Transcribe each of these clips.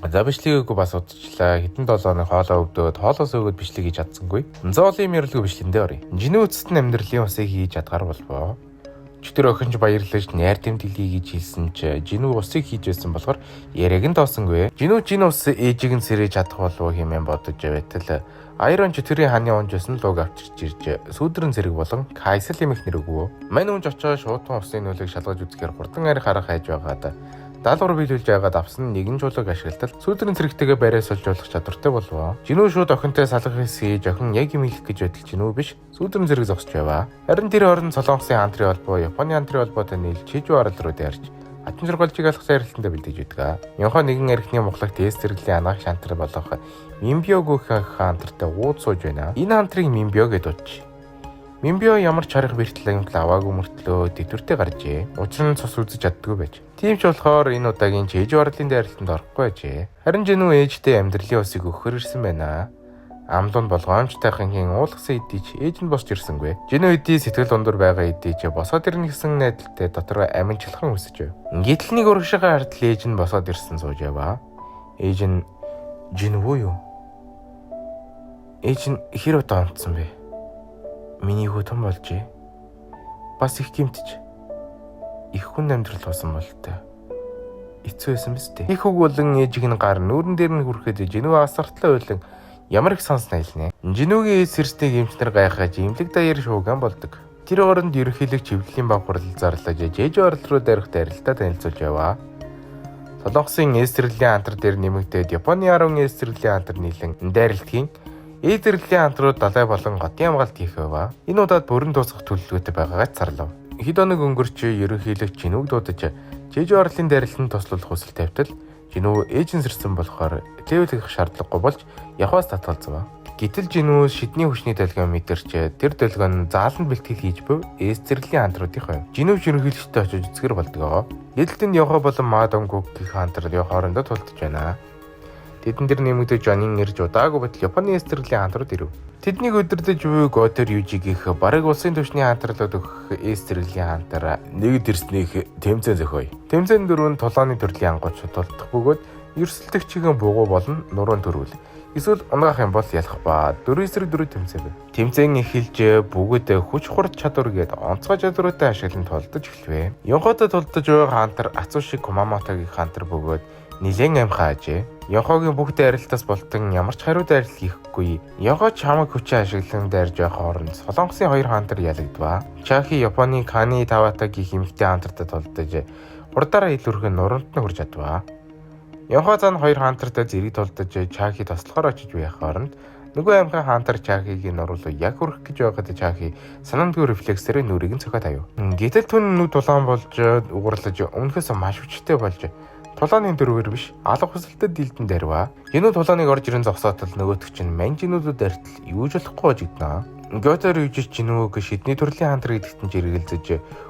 За бичлэгийг бас удажлаа. Хэдэн 7 хоног хоолоо өвдөөд хоолоос өгөөд бичлэг хийж чадсангүй. Зоолын мэрлэг бичлэгэндээ оръё. Жинүү эцэст нь амьдралын усыг хийж чадгаар болбоо. Өчтөр охинч баярлаж найр тэмдэглэе гэж хэлсэн ч Жинүү усыг хийж байсан болохоор яриаг нь тоосонгүй. Жинүү ус ээжийг нь сэрэж чадах болов хэмээн бодож байтал Айрон чөтгөрийн хааны онжсэн луг авчирч ирж сүүдрэн зэрэг болон Кайсел эмэх нэр өгөө. Мань унж очоо шуутан усын нөлөөг шалгаж үзэхээр хурдан арх харах хайж байгаад даалгавар биелүүлж байгаад авсан нэгэн жуулыг ашиглалтал сүүдрэн зэрэгтэйгээ бариас олж чадвартай болвоо. Жинүү шууд охинтой салгах хийсэж охин яг юм хэлэх гэж байтал Жинүү биш сүүдрэн зэрэг зогсож байваа. Харин тэр хооронд Солонгосын хантрын холбоо, Японы хантрын холбоотой нийлж Чижүү арал руу дайрч ачаан сургалтыг алах зайралтанд бэлдэж байдаг. Ёнхоо нэгэн архины мухлах тест зэрэглэлийн анаах шантар болох Мимбиогүйхэн хантртай ууд сууж байна. Энэ хантрыг Мимбио гэж дуудчих. Мимбио ямар ч харах бэртэл аваагүй мөртлөө дэвтэртэй гаржээ. Учир нь цус үзэж чаддгүй байж. Тийм ч болохоор энэ удаагийн Чижүү арлын дайралтанд орохгүй ажээ. Харин Жинүү ээжтэй амьдралын усыг өгөхөр ирсэн байна. Амлуун болгоомжтой хингийн уулгасан эдийч ээж нь босч ирсэнгүй. Жинүү эдий сэтгэл ундар байгаа эдийч босоод ирнэ гэсэн найдалтай дотор аминчлахын хүсэж байв. Ингээд л нэг урагшаа хартал ээж нь босоод ирсэн сууж яваа. Ээж нь Жинүү юу? Ээж нь хэр удаа онцсон бэ? Миний хөтөн болжээ. Бас их гимтж. Их хүн амьдрал болсон болтой. Эцүү байсан биз дээ. Их үг болон ээжиг нь гар нүүрэн дээр нь хүрэхэд Жинүү асартлаа уйлан ямар их сонсноо хэлнэ. Жинүүгийн сэрстэй гимчнэр гайхаж имлэг даяар шууган болдог. Тэр оронд ерөнхийлөг чивлэлийн бавхрал зарлаж Чижүү арал руу дайрах дайралтаа танилцуулж яваа. Солонгосын эсрэлийн антар дээр нэмэгдээд Японы 10 эсрэлийн антар нийлэн дайралтын эсрэлийн антрууд далай болон готын хамгаалт хийх байваа. Энэ удаад бүрэн дуусгах төлөвлөгөөтэй байгаагаа зарлав. Хэд хоног өнгөрч ерөнхийлөгч Жинүүг дуудаж Чижүү арлын дайралтанд туслах хүсэл тавьтал Жинүү ээжин сэрсэн болохоор тээвлэх шаардлагагүй болж явхаас татгалзав. Гэтэл Жинүү шидний хүчний долгион мэдэрч тэр долгион зааланд бэлтгэл хийж буй эсрэлийн антруудын хувь. Жинүү ерөнхийлөгчтэй очиж үзгэр болдог. Эдэлтэнд Яхо болон Мадонгүгийн хантар хоорондоо тулдж байна. Тэдэн дээр нэмэгдэж Жонин ирж удаагүй байтал Японы эсрэлийн хантрууд ирэв. Тэднийг өдөрдөж буй Готер Южигийнх бараг улсын түвшний хантралууд өгөх эсрэлийн хантар нэг дэрснийх тэмцээн зохиоё. Тэмцээн дөрөв нь тулааны төрлийн ангуучууд тулдах бөгөөд ерсэлтөгчийн буугуу болон нуруунд төрүүл. Эсвэл унгах юм бол ялах ба 4 эсрэг 4 тэмцээн байв. Тэмцээн эхэлж бүгд хүч хурд чадвар гээд онцгой чадвартай ашиглан тулдаж эхэлвэ. Ёнхотой тулдаж байгаа хантар Ацуши Кумаматогийн хантар бөгөөд нилээн амхаа ажээ. Ёнхогийн бүх дайралтаас болтон ямар ч хариу дайрал хийхгүй. Ёнхоч хамаг хүчээ ашиглан дайрж байх хооронд Солонгосын 2 хантар ялагдваа. Чахи Японы Кани Таватагийн хэмжтэй хантартай тулдаж хурдаараа илүүрхэн нуруунд нь хүрч чадваа. Ёнхоо зан 2 хантартай зэрэг тулдаж Чахи тослохоор очиж байх хооронд нөгөө амхын хантар Чахигийн нуруулуу яг хүрэх гэж байгаад Чахи санамдгүй рефлексээр нүрийг нь цохиод авив. Гэтэл түн нүд тулаан болж угарлаж өмнөхөөс маш хүчтэй болж тулааны дөрвөр биш алга хүсэлтэд дилдэн дайрваа. Жинүү тулааныг орж ирэн зогсоотол нөгөөтг чинь манжинуудад дартал юуж болохгүй жигднаа. Готер южиж Жинүүг шидний төрлийн хантар гэдэгтэн жиргэлзэж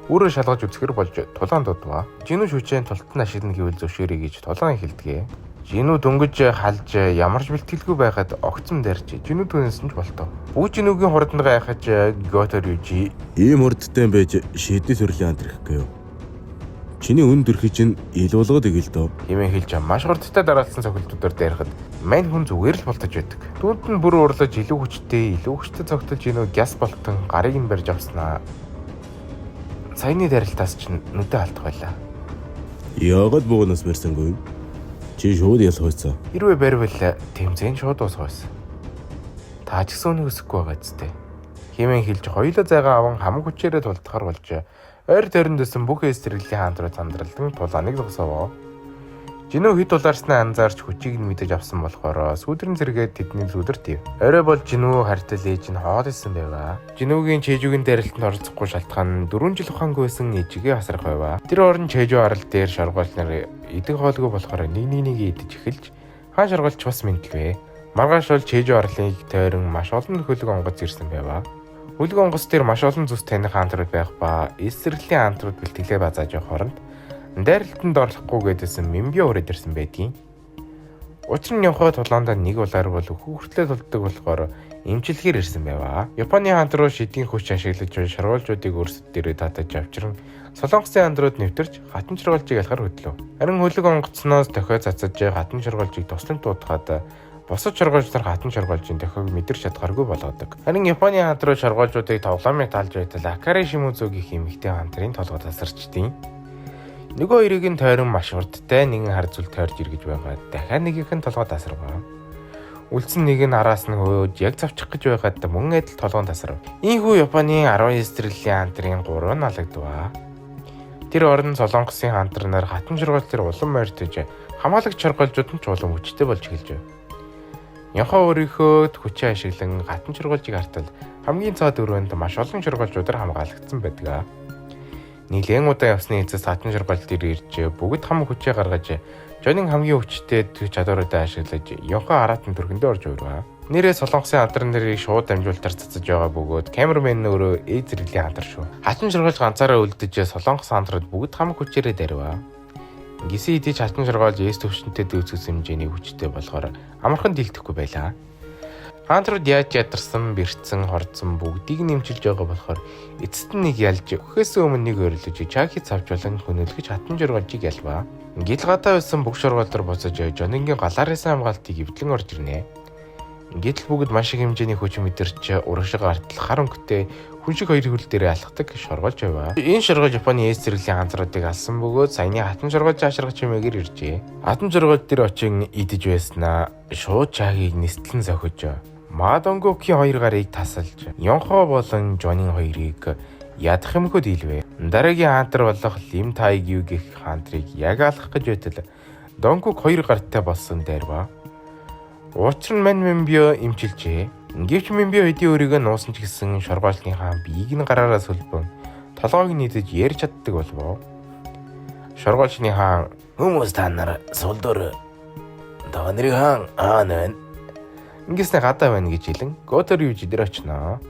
өөрөө шалгаж үзэхэр болж тулаан дуудваа. Жинүү шүчэн тултан ашиглана гэвэл зөвшөөрэй гэж тулаан хэлдэгэ. Жинүү дөнгөж халж ямарч бэлтгэлгүй байхад огцом дайрч Жинүү түүнээс нь ч болтоо. Бүгд Жинүүгийн хурданд гайхаж Готер южи ийм хурдтай байж шидний төрлийн хантар ихгүй юу? Чиний үн төрхий чинь ил болгоод игэл дөө. Хэмээн хэлж маш хурдтай дараалсан цогцолтуудаар дайрахад мань хүн зүгээр л болтож байдаг. Түүнд нь бүр урлаж илүү хүчтэй цогтолж Жинүү гяс болтон гарыг нь барьж авснаа. Саяны дайралтаас чинь нүдэ алдах байлаа. Яагаад буугнаас барьсангүй? Чи шууд ялах байсан. Хэрвээ барьвал тэмцээн шууд дуусах байсан. Та ч гэсэн үсэхгүй байгаа зү. Хэмээн хэлж хоёулаа зайгаа аван хамаг хүчээрээ тулдахар болж ойр тойрондсэн бүх эсрэлийн хантрууд сандралдан тулааныг зогсоовоо. Жинүү хэд дулаарснаа анзаарч хүчийг нь мэдэж авсан болохоор сүүдрэн зэрэгээд тэдний зүдэрт ив. Орой бол Жинүү хартал ээж нь хоол исэн байваа. Жинүүгийн Чижүүгийн дайралтанд оролцохгүй шалтгаан нь 4 жил ухаангүй байсан ээжигээ асрах байваа. Тэр орон Чижүү арал дээр шоргоолч нар идэг хоолгүй болохоор нэг идэж эхэлж хаан шоргоолч бас мэдлвэ. Маргааш бол Чижүү арлыг тойрон маш олон хөлөг онгоц ирсэн байваа. Хөлөг онгоц дээр маш олон зүс таних хантрууд байх ба эсрэлийн хантрууд бэлтгэлээ базааж явах хооронд дайралтанд орлохгүй гэдсэн Мимбио өрөөд ирсэн байдгийн. Учир нь Ёнхоо тулаандаа нэг улаар бол хүүхртлээ тулдаг болохоор эмчилгээр ирсэн байваа. Японы хаант руу шидийн хүч ашиглаж шаргуулжуудыг өрсөд дээрээ татаж авчран Солонгосын хандрууд нэвтэрч хатан шаргуулжийг алхаар хөдлөв. Харин хөлөг онгоцноос дохио цацаж хатан шаргуулжийг тусламж дуудахад бусад шаргуулжлаар хатан шаргуулжийн дохиог мэдэрч чадхааргүй болгодог. Харин Японы хаант руу шаргуулжуудыг тоглоомыг таалж байтал Акари Шимүзү гэх эмэгтэй хаантрын толгой тасарчдیں۔ Нөгөө хоёрыг нь тойрон маш урдтай нэгэн хар зүйл тойрж иргэж байгаад дахиад нэгийнх нь толгой тасарваа. Үлдсэн нэг нь араас нь хөөж яг завчих гэж байгаад мөн адил толгойн тасарв. Ийхүү Японы 19 тэрлийн хаантрын 3 нь алагдваа. Тэр орон Солонгосын хаантар нар хатан шаргуулж тэр улам морьтож хамаалагч шаргуулжууд нь ч улам хүчтэй болж эхэлжээ. Ёнхоо өөрийнхөө хүчээ ашиглан хатан шаргуулжийг артал хамгийн цаад өрөөнд маш олон шаргуулжуудаар хамгаалагдсан байдаг. Нилээн удаа явсны эцэс хатан шаргуулж дээр ирж бүгд хам хүчээ гаргаж Жонин хамгийн хүчтэй чадваруудаа ашиглаж Ёнхоо хараатан төрхөндөө орж өрвөө. Нэрээ Солонгосын хаантрын нэрийг шууд дамжуултар цацаж байгаа бөгөөд камермен өөрөө зэрэглэлийн хаантраа шүү. Хатан шаргуулж ганцаараа үлдэж Солонгос хаантрууд бүгд хам хүчээрээ дарваа. Гисэн идэж хатан шаргуулж төвшөнтэй дүүцгэс хэмжээний хүчтэй болохоор амархан дийлдэхгүй байлаа. Хаантрууд яаж ядарсан, бэрцсэн, хордсон бүгдийг нэмчилж байгаа болохоор эцэст нь нэг ялж өхөөс өмнө нэг ойрлож чаки цавжуулан хөнөөлгөж хатан шаргуулжийг ялваа. Гэл гадаа байсан бүх шаргуултар буцаж Жонингийн галаарисан хамгаалтыг эвдлэн орж ирнэ. Гэтэл бүгд маш их хэмжээний хүч мэдэрч урагшиг артал хар өнгөтэй хүн шиг хоёр хөл дээрээ алхдаг шаргуулж байваа. Энэ шаргуулж Японы зэрэглэлийн ганцруудыг алсан бөгөөд саяны хатан шаргуулж аширгач хэмээгээр иржээ. Хатан шаргуулж дээр очин идэж байснаа шууд чагийг нистлэн зохиж Мадонгокийн хоёр гарыг тасалж Ёнхоо болон Жонин хоёрыг ядах юмгүй дийлвэ. Дараагийн хаантар болох Лим Тайгю гэх хаантрыг яг алах гэж байтал Донгук хоёр гартай болсон дайрва. Учир нь Мэнбио имчилжээ. Гэвч Мэнбио хэдийн өөрийгөө нуусан ч гэсэн шаргуулжны хаан биеийг нь гараараа сүлбэн толгойг нийдэж ярьж чаддаг болов. Шаргуулжны хаан "Хүмүүс та нар сулдуур. Та нарын хаан аанаа ингэснэ гадаа байна" гэж хэлэн Готор Южи дээр очиноо.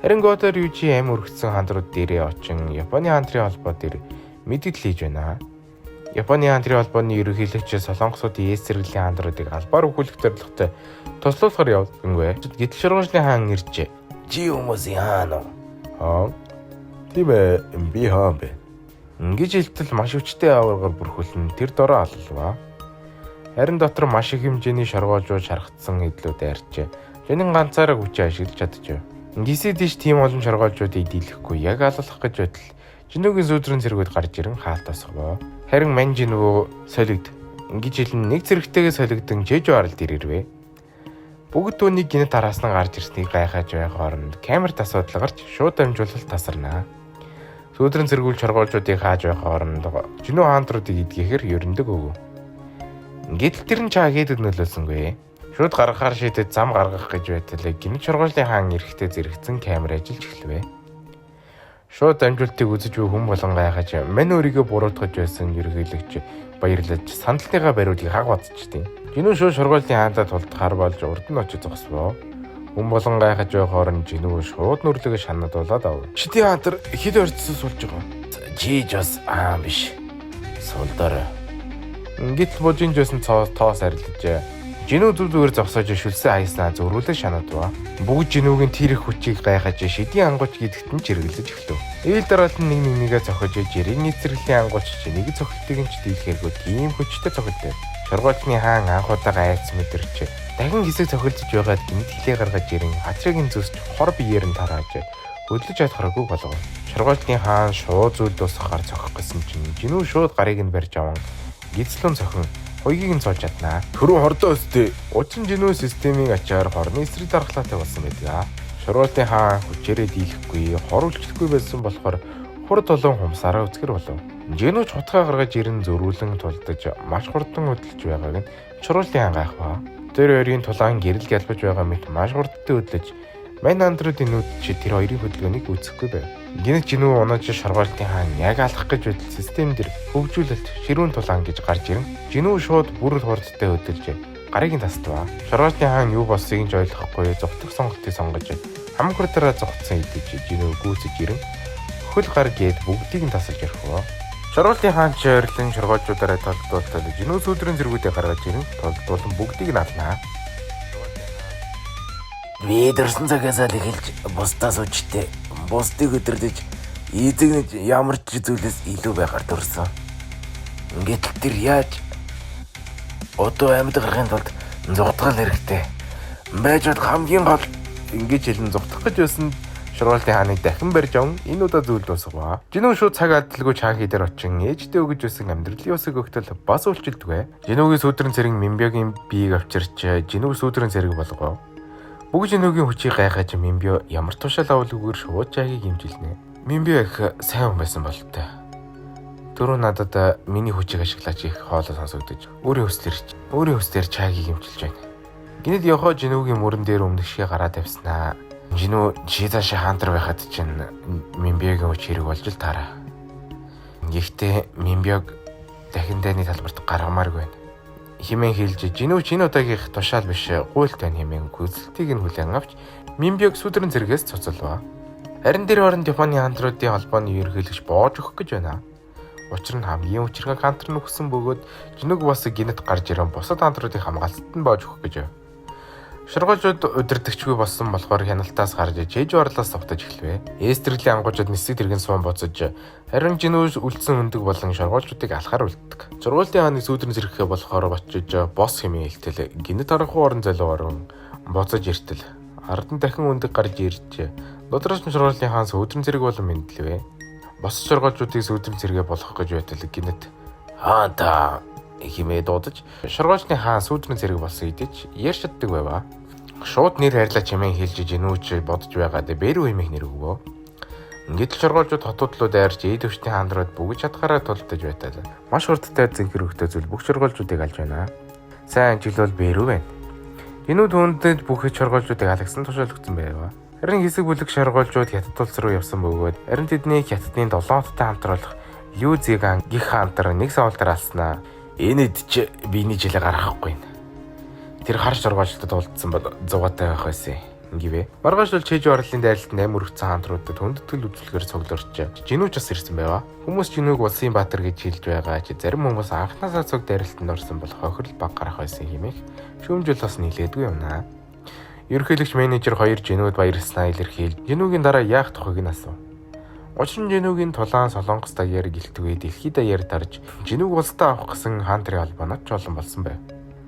Харин Готор Южи аим өргөцсөн хаантрууд дээрээ очин Японы хаантрын холбоо дээр мэдээлэл хийж байна. Японы хаантрын холбооны ерөнхийлөгч Солонгосуудын зэрэглэлийн хаантруудыг албаар өгүүлэх зорилготой туслуулахар явдаггүй. Гэтэл шаргуулжны хаан ирж "Чи хүмүүсийн хаан уу?" "Аа. Тийм ээ, би хаан бэ." Ингэж хэлтэл маш хүчтэй аваргаар бүрхүүлэн тэр дороо аллваа. Харин дотор маш их хэмжээний шаргуулжууд шаргацсан хэдлүүд арч Жонин ганцаараа хүчээ ашиглаж чадчихв. Гисэд иш тийм олон шаргуулжуудыг дийлэхгүй яг аллах гэж байтал Жинүүгийн сүүдрэн зэргүүд гарч ирэн хаалт тосгоо. Харин Ман Жинүү солигд. Ингэж хэлэн нэг зэрэгтэйгээ солигдсон Жэжүү аралд ирэрвэ. Бүгд түүнийг гинэт араасан гарч ирснийг гайхаж байх хооронд камер асуудал гарч шууд дамжуулалт тасарнаа. Сүүдрэн зэргүүл шаргуулжуудыг хааж байх хооронд Жинүү хаантруудыг идгээхээр ерөндөг өгөв. Гэтэл тэр нь чаагээд нөлөөлсөнгүй. Шууд гаргахаар шийдэж зам гаргах гэж байтал гинэт шаргуулжны хаан эрэхтэй зэрэгцэн камер ажиллаж эхлэвэ. Шууд дамжуултыг үзэж буй хүн болон гайхаж мань өөрийгөө буруутгаж байсан ерөнхийлөгч баярлаж сандалтныхаа бариулыг хаг бодчихдیں۔ Жинүү шууд шаргуулжны хаантаа тулдахаар болж урд нь очиж зогсвоо. Хүн болон гайхаж байх хооронд Жинүү шууд нүрлэгээ шанадуулаад ав. "Шидийн хаантар хэд орцсон суулж байгаа?" "Чи ч бас аан биш. Сулдаар." Гэтэл бужин жисэн тоос арилж Жинүү зүгээр зогсоож шүлсэн хаяснаа зөрүүлэн шанадваа. Бүгд Жинүүгийн тэр их хүчийг гайхаж шидийн ангууч гэдэгт нь чиргэлдэж эхлэв. Ээл дараалт нь нэгээ зохиж жирийн цэцэрлэгийн ангууч нэг цохилтыг нь ч дийлэхэргүй тийм хүчтэй цохилтэй. Шаргуулжны хаан анхудаага айц мэдэрч дахин хэсэг цохилдож байгаад гинт хилээ гаргаж ирэн хацрыг зүсч хор биеэр нь тарааж хөдлөж чадхараагүй болов. Шаргуулжны хаан шууд зүйл дуусгахаар цохих гэсэн чинь Жинүү шууд гарыг нь барьж аван гизлэн цохин хоёгийг нь цолж чаднаа. Төрөө хордоо өстэй. Учир нь Жинүү системийн ачаар хорны эсрэг дархлаатай болсон байдаг. Шаргуулжны хаан хүчээрээ дийлэхгүй, хор үлчлэхгүй байсан болохоор хурд олон хумсаараа үцгэр болов. Жинүү ч хутгаа гаргаж ирэн зөрүүлэн тулдаж маш хурдан хөдөлж байгааг нь Шаргуулжны хаан гайхваа. Тэр хоёрын тулаан гэрэл галбаж байгаа мэт маш хурдтай хөдлөж мань андруудын нүд чи тэр хоёрын хөдөлгөөнийг үүсэхгүй байв. Гинэт Жинүү онооч Шаргуулжны хаан яг алах гэж байтал систем дээр хөгжүүлэлт ширүүн тулаан гэж гарч ирэн Жинүү шууд бүр хурдтай хөдөлж гарыг нь тасдваа. Шаргуулжны хаан юу болсыг нь ойлгохгүй зогтох сонголтыг сонгож хамхурдараа зогтсон идэж Жинүү гүйцэж ирэн хөл гар гээд бүгдийг нь тасалж ярихваа. Шоргуулын хаан ч ойрлон шоргоолжуудаараа толдуултал жинүү сүүдрийн зэргүүдээ гаргаж ирэн толдуулан бүгдийг нь алнаа. Би дөрсөн цагаас л эхэлж бусдаас үжтэй бусдыг өдөрлөж эзэгнэж ямар ч зүйлээс илүү байхаар төрсөн. Ингээд л тэр яаж одоо амьд гарахын тулд зугтгал хэрэгтэй. Байж бод хамгийн гол ингэж хэлэн зугтах гэж байсан шоргуулын хааныг дахин барьж аван энэ удаа зүйл дуусгав. Жинүү шууд цаг алдалгүй чанхи дээр очин ээждээ өгөж байсан амьдралын усыг өгтөл бас үйлчилдэгвэ. Жинүүгийн сүүдрэн цэрэг Мимбёгийн биеийг авчирч жинүүг сүүдрэн цэрэг болгов. Бүгд жинүүгийн хүчийг гайхаж Мимбё ямар тушаал авалгүйгээр шууд чагийг имжилнэ. Мимбё их сайн хүн байсан болтой. Түрүү надад миний хүчийг ашиглаж их хоолой сонсогдож өөрийн хүслээр чагийг имчилж байна. Гинэд Йохо жинүүгийн мөрөн дээр өмнөшгөө гараад тавьснаа. Жинүү жидаш хаантар байхад чинь Мимбёгийн хүч хэрэг болж л таараа. Гэхдээ Мимбёг дахин дайны талбарт гаргамааргүй байна. Химэн хэлж жинүү чинь удаагийнх тушаал биш гуйлт байна хэмээн хүсэлтийг нь хүлээн авч Мимбёг сүдрэн зэрэгээс цуцалваа. Харин тэр хооронд Японы хаантруудын холбооны ерөнхийлөгч боож өгөх гэж байна. Учир нь хамгийн өчргэн хаантар нөхсөн бөгөөд жинүүг бас гинэт гарч ирэн бусад хаантруудыг хамгаалцад нь боож өгөх гэж байна. Шоргоолжууд удирдахчгүй болсон болохоор хяналтаас гарч жиж орлоос тогтож эхлэв. Эстрэглийн ангуужууд нисэг тэргэн суун боцож харин жинүүс үлдсэн өндөг болон шоргоолжуудыг алхаар үлддэг. Шоргуулийн хааны сүүдрэн зэрэхээ болохоор бочиж бос хэмээн хэлтэл гинэт харанхуй орон золио орон боцож иртэл ардан дахин өндөг гарч ирж додрооч шоргуулийн хаан сүүдрэн зэрэг болон мэдлэвэ. Бос шоргоолжуудыг сүүдрэн зэрэгэ болгох гэж байтал гинэт хаан та хэмээ дуудаж шоргоолчны хаан сүүдрэн зэрэг болсон идэж ярьж чаддаг байваа. Шууд нэр хайрлаа чимээ хэлж жинүүч бодож байгаад бэрүү хэмээх нэр өгвөө. Ингээд л шоргоолжууд хотуудлууд айрч эд өвчтний хаандрууд бүгд чадхаараа тулдаж байтал маш хурдтай зэнхэр өгтөө зүйл бүх шоргоолжуудыг алж байна. Сайн ажиглал бэрүү байна. Жинүү түүндэд бүх шоргоолжуудыг алагсан тушаал өгсөн байваа. Харин хэсэг бүлэг шоргоолжууд хятад улс руу явсан бөгөөд харин тэдний хятадны 7 хоттой хамтруулах Лю Зиган гих хаантар нэг савлтар алснаа. Энэ ч биений жилээ гаргахгүй. Тэр хар шоргоолжтод уулдсан бол зугаатай байх байсан гэвэ. Маргааш бол чэж орлын дайралтанд амир өгцөн хаантруудад хүндэтгэл үзүүлэхээр цугларч жинүүч бас ирсэн байва. Хүмүүс жинүүг улсын баатар гэж хэлж байгаа ч зарим хүмүүс анхнаасаа цуг дайралтанд орсон бол хохирол баг гарах байсан хэмээх шүүмжил бас нийлээдгүй юмнаа. Ерөнхийлөгч менежер 2 жинүүд баярлснаа илэрхийлж жинүүгийн дараа яах тухайг нь асуув. Учир нь жинүүгийн тулаан солонгос даяар гэлтгүй дэлхийд даяар тарж жинүүг улстай авах гэсэн хаантрын албанаар чуулан болсон байв.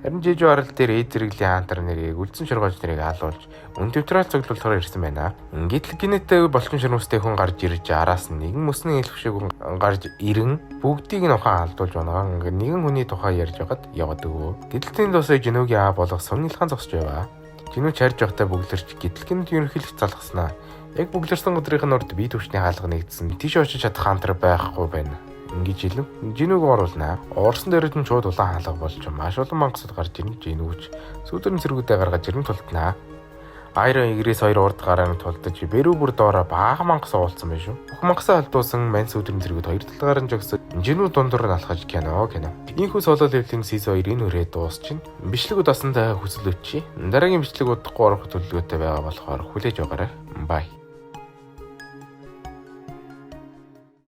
Харин жижиг орол дээр эд зэрэглийн хаантар нэрийг үлдсэн шоргоолж нэрийг хаалуулж өн төвтрал цуглуулахаар ирсэн байна. Ингээд л гинэтэй болчин ширмөстэй хүн гарч ирж араас нь нэгэн мөсний элхвшиг хүн гарч ирэн бүгдийг нь ухаан алдуулж байгаа. Ингээд нэгэн хүний тухай ярьж байгаад яваад өгөө. Гэтэл тусаа жинүүгийн аа болох сумнилхан зогсож байваа. Жинүү чарж явахдаа бүглэрч гэтэл ерөнхийлөгч залгаснаа. Яг бүглэрсэн өдрийн урд бие төвчний хаалга нэгдсэн. Тийш очиж чадах хаантар байхгүй байна. Ингэж хэлв. Жинүүг оруулнаа. Орсон дээрээ нь шууд улаан хаалга болж маш олон мангасууд гарч ирнэ. Жинүүч сүүдрэн цэргүүдээ гаргаж ирэн тултнаа. Айрон игрээс 2 урд гарааны тулдаж бэрүү бүр доороо бага мангас уулцсан байж шүү. Бүх мангасаа холдуулсан мань сүүдрэн цэргүүд 2 талгаар нь жогсод жинүү дундуур нь алхаж кино. Ийхүү соло левлийн сис 2-ийн үрээ дуусчин. Бичлэгүүд асандаа хүсэл өчи. Дараагийн бичлэг удахгүй орох төлөвлөгөөтэй байгаа болохоор хүлээж байгаарай. Бай.